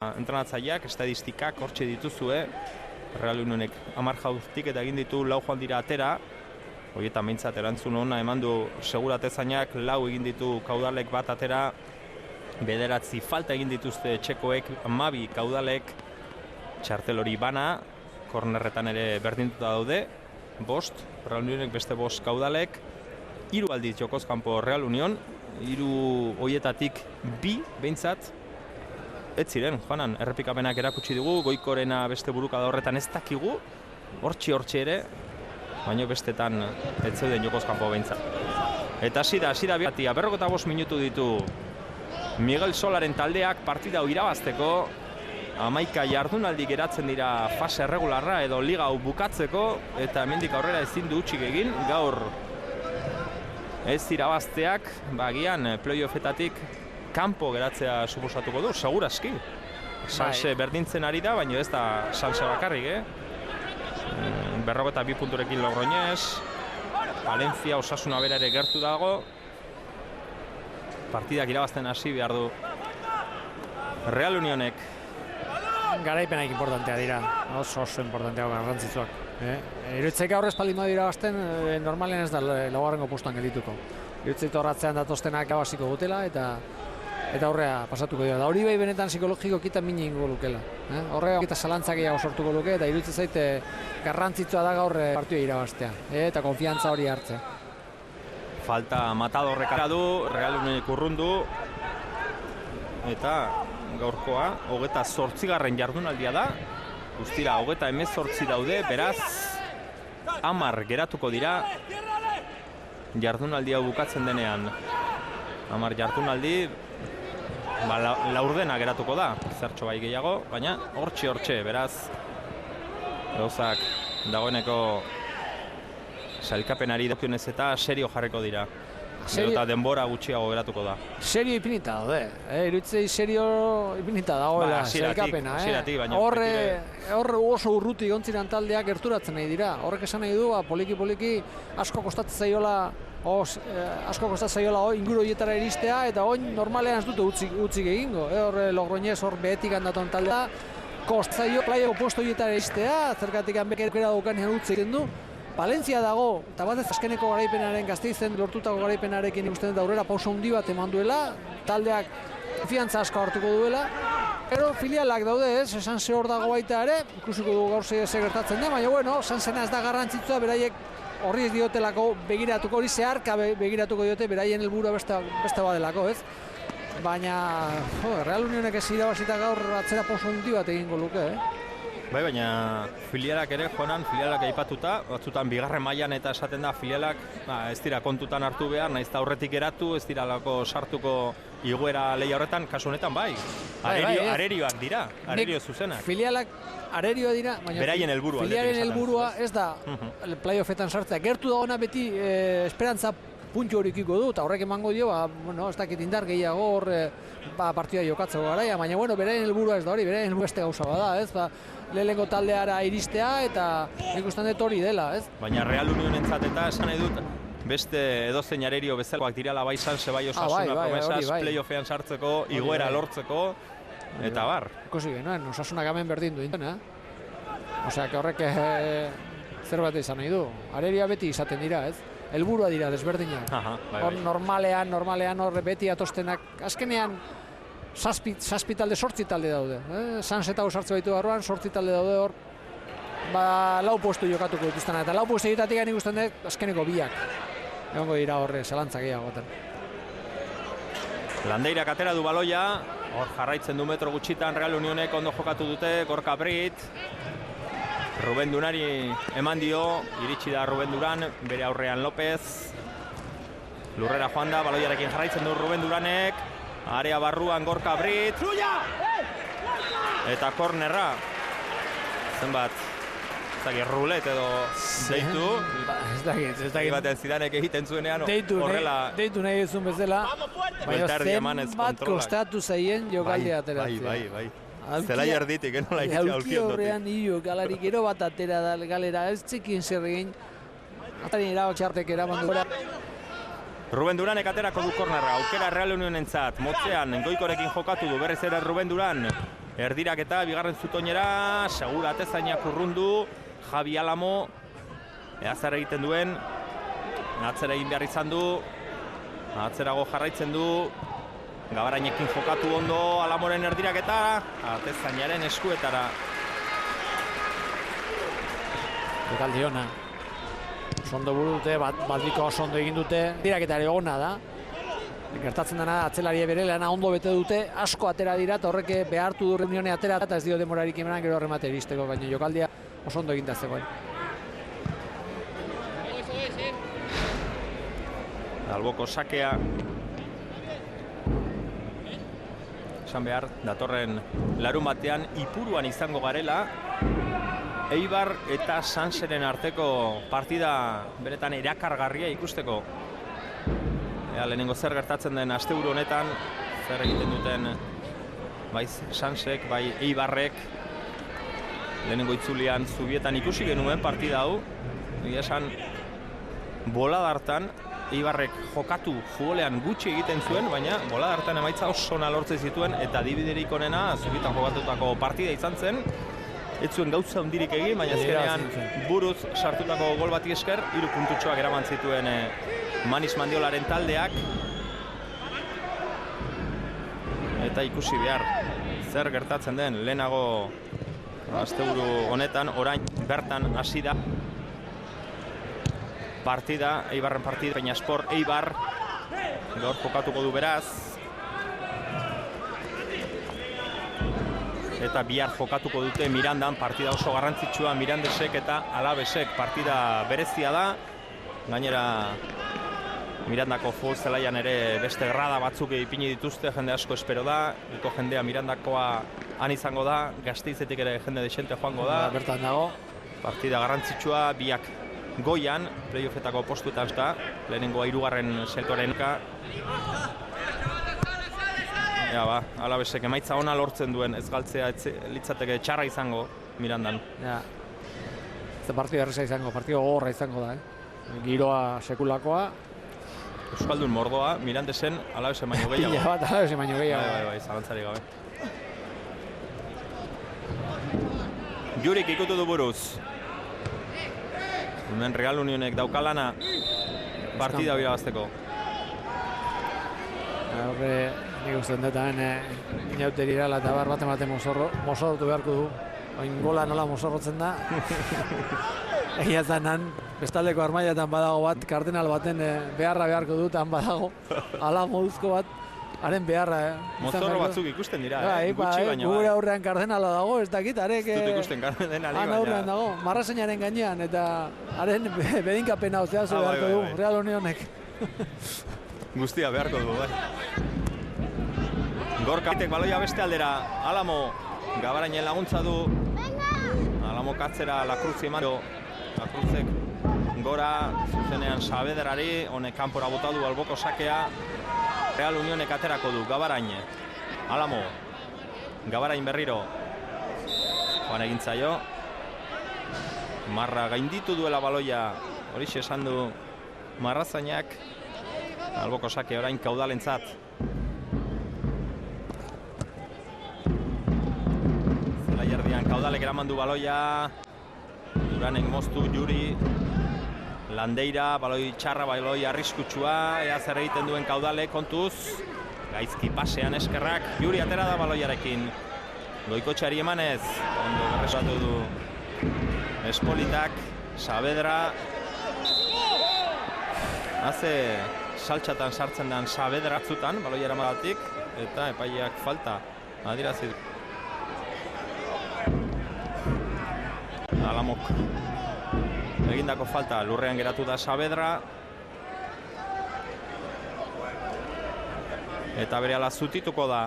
Entrenatzaileak, estadistikak hortxe dituzue. Real Unionek 10 jauzik eta egin ditu 4 joan dira atera. Horietan behintzat erantzun ona eman du seguratezainak, 4 egin ditu kaudalek bat atera. 9 falta egin dituzte txekoek, 12 kaudalek. Txartel hori bana, kornerretan ere berdintuta daude. 5, Real Unionek beste 5 kaudalek. 3 aldiz jokoz kanpo Real Union. 3 horietatik 2 behintzat. Ez ziren, Joanan, errepikapenak erakutsi dugu, Goikorena beste burukada horretan ez dakigu, hortxe ere, baina bestetan ez zeuden jokoz kanpo behintzat. Eta hasi da biatia, 45 minutu ditu Miguel Solaren taldeak partida hau irabazteko, 11 jardunaldi geratzen dira fase erregularra edo liga hau bukatzeko, eta hemendik aurrera ezin du hutsik egin, gaur ez irabazteak, bagian playoffetatik kanpo geratzea suposatuko du, seguraski. Sanse berdintzen ari da, baina ez da Sanse bakarrik, 42 punturekin Logroñez, Valencia, Osasuna bera ere gertu dago. Partidak irabazten hasi behar du Real Unionek. Garaipenak importantea dira, oso importanteago garrantzitsuak. Irutzeka horrez palima dira bazten, normalen ez da laugarrengo postuan geldituko. Irutzeko horratzean datostenak abasiko dutela eta horrea pasatuko dira. Da hori bai benetan psikologiko kita mini ingo lukela. Horrea kita zalantzak gehiago sortuko luke eta iruditzen zaite garrantzitsua da gaur partidua irabaztea. Eta konfiantza hori hartzea. Falta Matadorrek du, Real Unionek urrundu. Eta gaurkoa, 28. jardunaldia da. Guztira, 18 daude, beraz 10 geratuko dira jardunaldia bukatzen denean. 10 jardunaldi, laurdena geratuko da, zertxo bai gehiago, baina hortxe, beraz gauzak dagoeneko sailkapenari dukionez eta serio jarriko dira. Eta denbora gutxiago geratuko da. Serio ipinita daude, iruditzei serio ipinita dagoela sailkapena. Horre oso urruti gontziran taldeak gerturatzen nahi dira. Horrek esan nahi du, poliki asko kostatzen zaiola inguru horietara iristea, eta oin normalean ez dute utzik egingo. Horre Logroñez hor behetik handaton taldea, kostzaio plaiako posto horietara iristea, zergatik bekera daukanean utzik egin du. Valencia dago, eta bat ez azkeneko garaipenaren Gasteizen lortutako garaipenarekin ikusten da aurrera pausa handi bat eman duela, taldeak konfiantza asko hartuko duela, pero filialak daude ez, Sanse hor dago baita ere, ikusiko dugu gaur ze gertatzen da, baina bueno, Sansena ez da garrantzitsua, beraiek horri ez diotelako begiratuko, hori zeharka begiratuko diote, beraien helburua beste badelako, ez? Baina, Real Unionek ez irabazita gaur atzera pausa handi bat egingo luke, Baina filialak ere, Joanan, filialak aipatuta, batzutan bigarren mailan eta esaten da filialak ez dira kontutan hartu behar, naiz eta aurretik geratu, ez dira lako sartuko igoera lehia horretan, kasu honetan bai. Arerioak dira, arerio zuzena. Filialak arerioa dira, baina beraien helburua. Filialen helburua ez da playoffetan sartzea. Gertu dagoena beti esperantza puntu horikiko du, eta horrek emango dio, ez dakit indar gehiago hor partida jokatzeko garaia, baina beraien helburua ez da hori, beraien helburua beste gauza bada, ez? Lehenengo taldeara iristea eta ikusten dut hori dela, ez? Baina Real Unionentzat eta esan nahi dut beste edozein arerio bezalakoak direla bai Sanse, bai Osasuna promesas, playoffean sartzeko, igoera lortzeko, eta bar. Ikusi genuen, Osasunak hemen berdin du intena. Osea, horrek zerbait izan nahi du. Areria beti izaten dira, ez? Helburua dira desberdinak. Hor normalean hor beti atostenak, azkenean zazpi talde, 8 talde daude. Sanse eta sartze baitu barruan, 8 talde daude hor. 4 postu jokatuko dituztena, eta 4 postu egitatik ikusten dut azkeneko 2. Egongo dira horre, zalantzak gehiagoten. Landeirak atera du baloia, hor jarraitzen du metro gutxitan, Real Unionek ondo jokatu dute, Gorka Brit. Ruben Dunari eman dio, iritsi da Ruben Duran, bere aurrean López. Lurrera joan da, baloiarekin jarraitzen du Ruben Duranek. Area barruan Gorka Brit. Eta kornerra. Zenbat, ez dakit rulet edo deitu. Ez dakit. Baten Zidanek egiten zuenean horrela. Deitu nahi ezun bezala. Baina zenbat kostatu zaien jokaldi ateratzea. Bai. Zela jarditik, nola ikitzea aulki ondotik. Aulki horrean hilo, galari gero bat atera da galera, ez txekin zer egin. Atari erabak txartek eraman du. Ruben Duranek aterako du kornerra, aukera Real Unionentzat, motzean, Goikorekin jokatu du, berriz ere Ruben Duran. Erdirak eta bigarren zutoinera, segura atezainak urrundu, Javi Alamo, zer egiten duen, atzera egin behar izan du, atzerago jarraitzen du, Gabarainekin jokatu ondo, Alamoren erdirak eta atezainaren eskuetara. Ekaldi hona. Oso buru dute, baldiko oso ondo egin dute, diraketari egona da. Gertatzen dena atzelari bere lana ondo bete dute, asko atera dira, eta horrek behartu du reunione atera, eta ez dio demorarik emenan gero remate iristeko, baina jokaldia oso ondo eginda zegoen. Alboko sakea. Esan behar, datorren larun batean Ipuruan izango garela. Eibar eta Sanseren arteko partida beretan erakargarria ikusteko. Lehenengo zer gertatzen den asteburu honetan, zer egiten duten bai Sansek, bai Eibarrek. Lehenengo itzulian Zubietan ikusi genuen partida hau. Egia esan, bolada hartan Eibarrek jokatu futbolean gutxi egiten zuen, baina bolada hartan emaitza oso ona lortzen zituen eta adibiderik onena Zubietan jokatutako partida izan zen. Ez zuen gauza hundirik egin, baina azkenean buruz sartutako gol bati esker, 3 puntutxoak eraman zituen Manis Mandiolaren taldeak. Eta ikusi behar, zer gertatzen den lehenago asteburu honetan, orain bertan hasi da partida, Eibarren partida, Peñaspor Eibar, gaur jokatuko du beraz. Eta bihar jokatuko dute Mirandan, partida oso garrantzitsua Mirandesek eta Alabesek, partida berezia da. Gainera Mirandako futbol zelaian ere beste grada batzuk ipini dituzte, jende asko espero da. Iko jendea Mirandakoa han izango da, Gasteizetik ere jende desente joango da. Bertan dago. Partida garrantzitsua, biak goian, playoffetako postuetan da, lehenengoa 3. seltoarenka. Ja, ba, Alabesek emaitza ona lortzen duen, ez galtzea litzateke txarra izango Mirandan. Ja, ez partida erreza izango, partida gogorra izango da, giroa sekulakoa. Euskaldun mordoa, Mirandesen Alabesen baino gehiago. Pila bat Alabesen baino gehiago. Bai, zalantzari gabe. Jurik ikutu du buruz. Hemen Real Unionek daukalana partida irabazteko. Horre, nik usten dut, inauteri irala eta bat ematen mozorrotu beharko du. Oin gola nola mozorrotzen da. Egia zanan, bestaldeko armailatan badago bat, kardenal baten beharra beharko dut, han badago. Ala moduzko bat, haren beharra. Mozorro batzuk ikusten dira, gutxi baina. Gure aurrean kardenala dago, ez dakit, arek... Ez dut ikusten kardenali baina. Han aurrean dago, marrasenaren gainean, eta haren bedinkapena ozeazu beharko du, Real Unionek. Guztia beharko du, bai. Gorkatek baloia beste aldera, Alamo Gabarainen laguntza du. Alamo katzera Lakruz eman du. Lakruzek gora, zuzenean Saavedrari, honek kanpora bota du alboko sakea. Real Unionek aterako du, Gabarain. Alamo, Gabarain berriro. Joan egintzaio. Marra gainditu duela baloia, horixe esan du Marrazainak. Alboko sake orain kaudalentzat. Zelaiardian kaudalek eraman du baloia. Duranek moztu Juri. Landeira, baloi txarra, baloi arriskutsua. Ea zer egiten duen kaudale kontuz. Gaizki pasean eskerrak. Juri atera da baloiarekin. Goikotxeari emanez. Ondo berresatu du Espolitak. Saavedra. Haze saltxatan sartzen den Saavedra atzutan, baloia eramadatik, eta epaileak falta adierazi. Alamok egindako falta, lurrean geratu da Saavedra. Eta berehala zutituko da.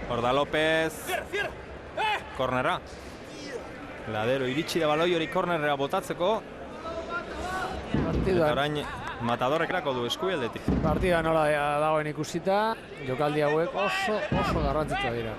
Horda López, kornera. Ladero iritsi da baloi hori kornerera botatzeko. Eta orain Matadorrek erako du eskubialdetik. Partida nola dagoen ikusita, jokaldi hauek oso garrantzitsua dira.